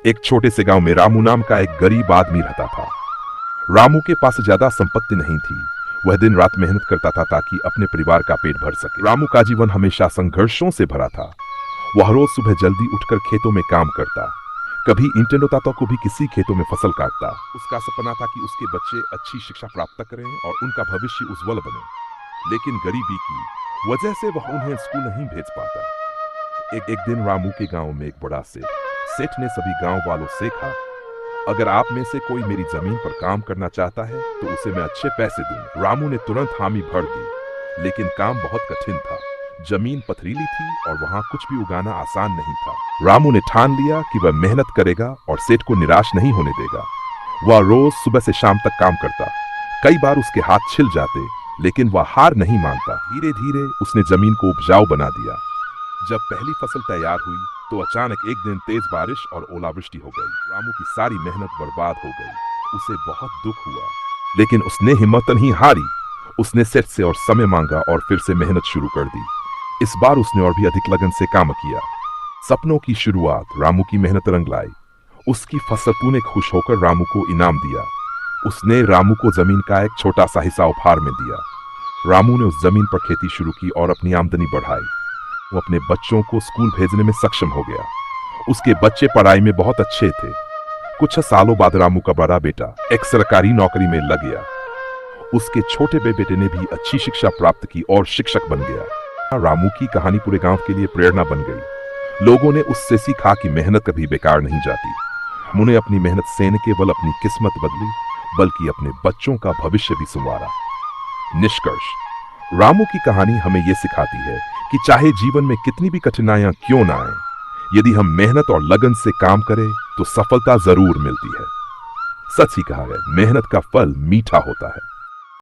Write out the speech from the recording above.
एक छोटे से गांव में रामू नाम का एक गरीब आदमी रहता था। रामू के पास ज्यादा संपत्ति नहीं थी। वह दिन रात मेहनत करता था ताकि अपने परिवार का पेट भर सके। रामू का जीवन हमेशा संघर्षों से भरा था। वह रोज सुबह जल्दी उठकर खेतों में काम करता, कभी ईंटें ढोता तो कभी किसी खेतों में फसल काटता। उसका सपना था कि उसके बच्चे अच्छी शिक्षा प्राप्त करें और उनका भविष्य उज्जवल बने, लेकिन गरीबी की वजह से वह उन्हें स्कूल नहीं भेज पाता। एक दिन रामू के गांव में एक बड़ा सेठ ने सभी गांव वालों से कहा, अगर आप में से कोई मेरी जमीन पर काम करना चाहता है तो उसे मैं अच्छे पैसे दूं। रामू ने तुरंत हामी भर दी, लेकिन काम बहुत कठिन था। जमीन पथरीली थी और वहां कुछ भी उगाना आसान नहीं था। रामू ने ठान लिया कि वह मेहनत करेगा और सेठ को निराश नहीं होने देगा। वह रोज सुबह से शाम तक काम करता। कई बार उसके हाथ छिल जाते, लेकिन वह हार नहीं मानता। धीरे धीरे उसने जमीन को उपजाऊ बना दिया। जब पहली फसल तैयार हुई तो अचानक एक दिन तेज बारिश और ओलावृष्टि हो गई। रामू की सारी मेहनत बर्बाद हो गई। उसे बहुत दुख हुआ, लेकिन उसने हिम्मत नहीं हारी। उसने सेठ से और समय मांगा और फिर से मेहनत शुरू कर दी। इस बार उसने और भी अधिक लगन से काम किया। सपनों की शुरुआत रामू की मेहनत रंग लाई। उसकी फसल तूने खुश होकर रामू को इनाम दिया। उसने रामू को जमीन का एक छोटा सा हिस्सा उपहार में दिया। रामू ने उस जमीन पर खेती शुरू की और अपनी आमदनी बढ़ाई। वो अपने बच्चों को स्कूल भेजने में सक्षम हो गया। उसके बच्चे पढ़ाई में बहुत अच्छे थे। कुछ सालों बाद रामू का बड़ा बेटा एक सरकारी नौकरी में लग गया। उसके छोटे बेटे ने भी अच्छी शिक्षा प्राप्त की और शिक्षक बन गया। रामू की कहानी पूरे गांव के लिए प्रेरणा बन गई। लोगों ने उससे सीखा कि मेहनत कभी बेकार नहीं जाती। उन्होंने अपनी मेहनत से न केवल अपनी किस्मत बदली, बल्कि अपने बच्चों का भविष्य भी संवारा। निष्कर्ष, रामू की कहानी हमें यह सिखाती है कि चाहे जीवन में कितनी भी कठिनाइयां क्यों ना आए, यदि हम मेहनत और लगन से काम करें तो सफलता जरूर मिलती है। सच ही कहा है, मेहनत का फल मीठा होता है।